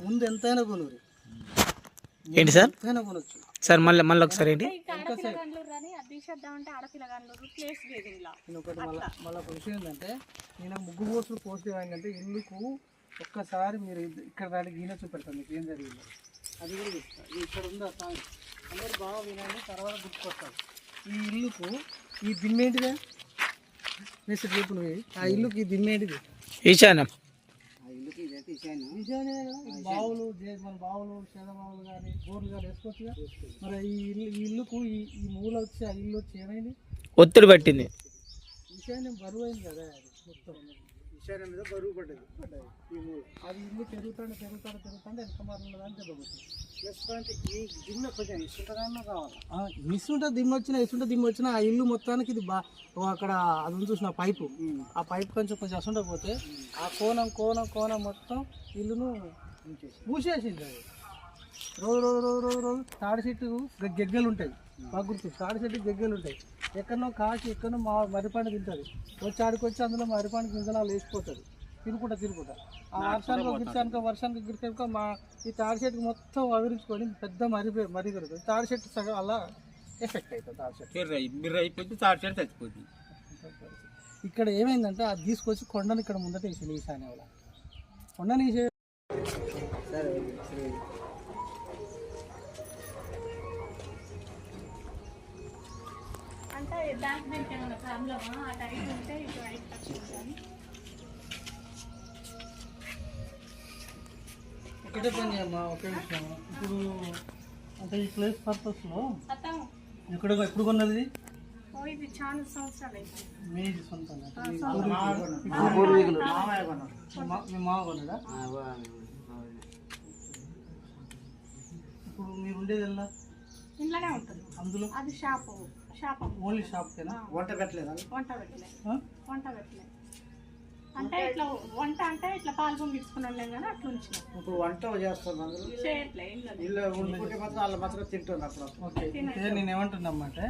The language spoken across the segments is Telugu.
ముందు ఎంతైనా కొనురు. ఏంటి సార్? ఎంతైనా కొనొచ్చు సార్. మళ్ళీ ఒకసారి ఏంటి? ఒకటి మళ్ళీ ఒక విషయం ఏంటంటే, నేను ముగ్గు పోస్టులు పోస్ట్ ఏమైందంటే, ఇల్లుకు ఒక్కసారి మీరు ఇక్కడ దానికి గీన చూపెడతాను మీకు ఏం జరిగిందో. అది కూడా చెప్తా. ఇక్కడ ఉంది ఆ సాంగ్ అందరూ బాగా వినండి, తర్వాత గుర్తుకొస్తారు. ఈ ఇల్లుకు ఈ దిమ్మేంటిదే మెసేజ్ చెప్పు నువ్వు. ఆ ఇల్లుకి ఈ దిమ్మేంటిది? ఈశాన్యం. బావులు మన బావులు చేద బావులు కానీ బోర్లు కానీ వేసుకోవచ్చుగా. మరి ఈ ఇల్లుకు ఈ మూల వచ్చి ఆ ఇల్లు వచ్చి ఏమైంది? ఒత్తిడి పట్టింది. ఈశాన్యం బరువు అయింది కదా, అది మొత్తం ఈశాన్యం మీద బరువు పడ్డది ఈ మూల. అది ఇల్లు పెరుగుతాండే వెనక మారుతుంది అని చెప్పబోతుంది. ప్లస్ పాయింట్ ఈ దిమ్మ కొంచెం ఇసుంటదన్నా కావాలి. ఇసుంట దిమ్మ వచ్చినా ఆ ఇల్లు మొత్తానికి ఇది అక్కడ అది చూసిన పైపు, ఆ పైపు కొంచెం అసుండకపోతే ఆ కోణం మొత్తం ఇల్లును మూసేసింది. అది రోజు తాడి చెట్టు గెగ్గలు ఉంటాయి, బాగా గుర్తు. తాడి చెట్టు గెగ్గలు ఉంటాయి, ఎక్కడనో కాచి ఎక్కడనో మరిపండు తింటుంది. వచ్చి ఆడికొచ్చి అందులో మరిపండు గింజలు వేసిపోతుంది తినుకుంటా. ఆ వర్షానికి గిరికనుక మా ఈ తాడి చెట్టుకు మొత్తం అవిరించుకొని పెద్ద మరి పెరుగుతుంది. తాడి చెట్టు సగం అలా ఎఫెక్ట్ అవుతుంది. తాడి చెట్టు చచ్చిపోతుంది. ఇక్కడ ఏమైందంటే అది తీసుకొచ్చి కొండని ఇక్కడ ముందట వేసింది. ఈశాన్య వల్ల కొండని ఒకటే పని చేయమ్మా, ఒకే విషయం. ఇప్పుడు అంటే ఈ ప్లేస్ పర్పస్లో ఎప్పుడు కొన్నది? మీ సొంతంగా మీ మామ కొన్నదా? ఇప్పుడు మీరు ఉండేది ఎలా? ఇంట్లోనే ఉంటుంది. అందులో అది షాప్ ఓన్లీ షాప్కేనా? వంట పెట్టలేదు? వంట పెట్టలేదు అంటే ఇట్లా వంట అంటే ఇట్లా పాల్గొని తీసుకున్నాం కానీ అట్లా ఉంచినాం. ఇప్పుడు వంట చేస్తాను నేను ఏమంటున్నామంటే,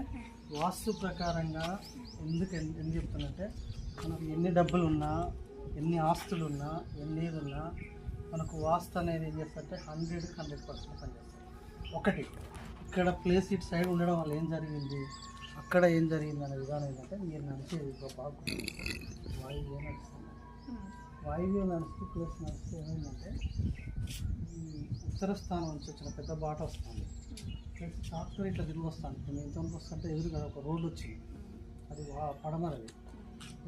వాస్తు ప్రకారంగా ఎందుకు చెప్తానంటే, మనకు ఎన్ని డబ్బులు ఉన్నా, ఎన్ని ఆస్తులు ఉన్నా, ఎన్ని ఉన్నా, మనకు వాస్తు అనేది ఏం చేస్తారంటే 100% పనిచేస్తుంది. ఒకటి ఇక్కడ ప్లేస్ ఇటు సైడ్ ఉండడం వల్ల ఏం జరిగింది, అక్కడ ఏం జరిగింది అనే విధానం ఏంటంటే, మీరు నడిచేది బాగా వాయువ్యం నడుస్తుంది. వాయువ్యం నడిస్తే ప్లేస్ నడిస్తే ఏమైందంటే, ఈ ఉత్తర స్థానం నుంచి వచ్చిన పెద్ద బాట వస్తుంది. ప్లస్ ట్రాక్టర్ ఇట్లా తిరిగి వస్తాను. నేను ఎంతవరకు వస్తుంటే ఎదురుగా ఒక రోడ్డు వచ్చింది, అది పడమరది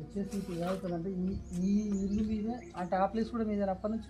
వచ్చేసి ఇప్పుడు ఏమవుతుందంటే, ఈ ఇల్లు మీదే అంటే ఆ ప్లేస్ కూడా మీదే అప్పటి నుంచి